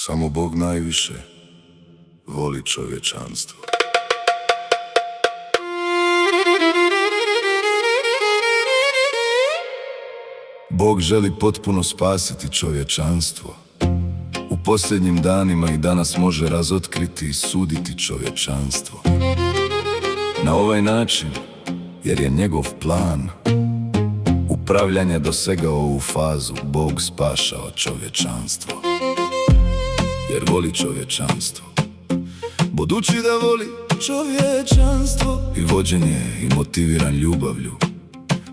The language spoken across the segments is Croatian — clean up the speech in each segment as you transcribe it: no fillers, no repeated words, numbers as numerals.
Samo Bog najviše voli čovječanstvo. Bog želi potpuno spasiti čovječanstvo. U posljednjim danima i danas može razotkriti i suditi čovječanstvo. Na ovaj način, jer je njegov plan upravljanja dosegao ovu fazu, Bog spašava čovječanstvo. Jer voli čovječanstvo. Budući da voli čovječanstvo i vođen je i motiviran ljubavlju,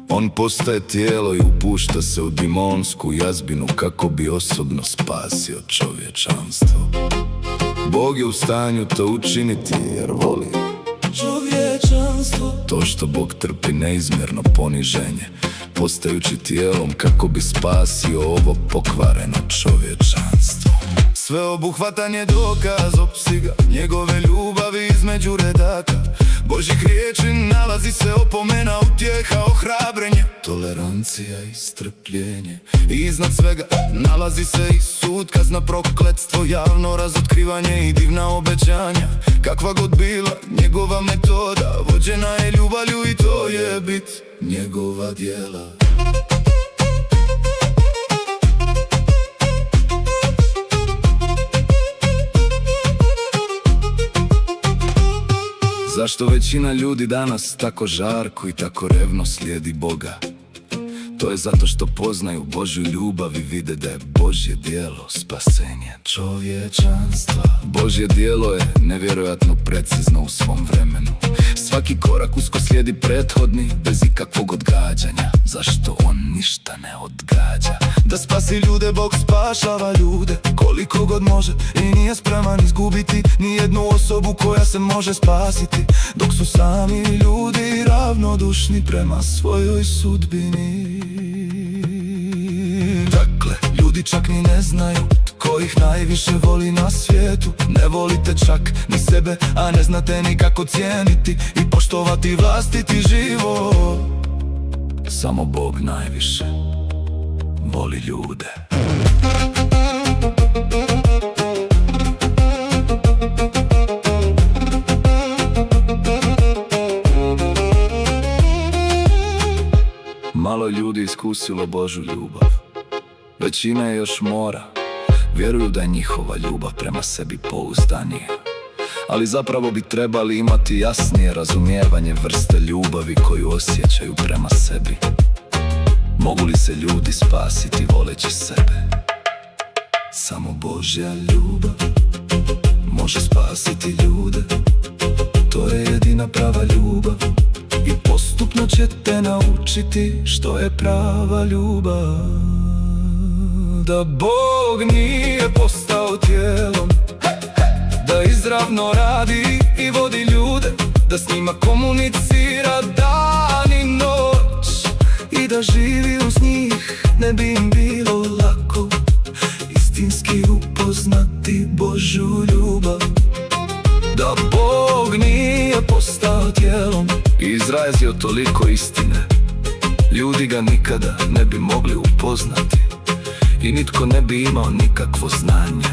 on postaje tijelo i upušta se u dimonsku jazbinu kako bi osobno spasio čovječanstvo. Bog je u stanju to učiniti jer voli čovječanstvo. To što Bog trpi neizmjerno poniženje, postajući tijelom kako bi spasio ovo pokvareno čovječanstvo. Sveobuhvatan je dokaz opsiga njegove ljubavi između redaka Božjih riječi. Nalazi se opomena, utjeha, ohrabrenje, tolerancija i strpljenje. I iznad svega nalazi se i sud, kazna, prokletstvo, javno razotkrivanje i divna obećanja. Kakva god bila njegova metoda, vođena je ljubavlju i to je bit njegova djela. Zašto većina ljudi danas tako žarko i tako revno slijedi Boga? To je zato što poznaju Božju ljubav i vide da je Božje djelo spasenje čovječanstva. Božje djelo je nevjerojatno precizno u svom vremenu. Svaki korak usko slijedi prethodni, bez ikakvog odgađanja. Zašto on ništa ne odgađa? Da spasi ljude, Bog spašava ljude koliko god može i nije spreman izgubiti ni jednu osobu koja se može spasiti, dok su sami ljudi ravnodušni prema svojoj sudbini. Dakle, ljudi čak ni ne znaju tko ih najviše voli na svijetu. Ne volite čak ni sebe, a ne znate ni kako cijeniti i poštovati vlastiti život. Samo Bog najviše voli ljude. Malo ljudi iskusilo Božju ljubav. Većina je još mora. Vjeruju da je njihova ljubav prema sebi pouzdanija, ali zapravo bi trebali imati jasnije razumijevanje vrste ljubavi koju osjećaju prema sebi. Mogu li se ljudi spasiti voleći sebe? Samo Božja ljubav može spasiti ljude. To je jedina prava ljubav i postupno će te naučiti što je prava ljubav. Da Bog nije postao tijelom, da izravno radi i vodi ljude, da s njima komunicira dan i noć i da živi uz njih, ne bi im bilo lako istinski upoznati Božju ljubav. Da Bog nije postao tijelom i izrazio toliko istine, ljudi ga nikada ne bi mogli upoznati i nitko ne bi imao nikakvo znanje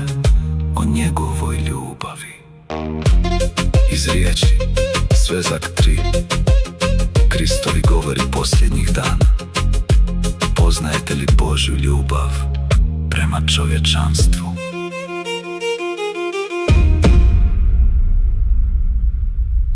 o njegovoj ljubavi. Iz riječi Svezak 3, Kristovi govori posljednjih dana. Poznajete li Božju ljubav prema čovječanstvu?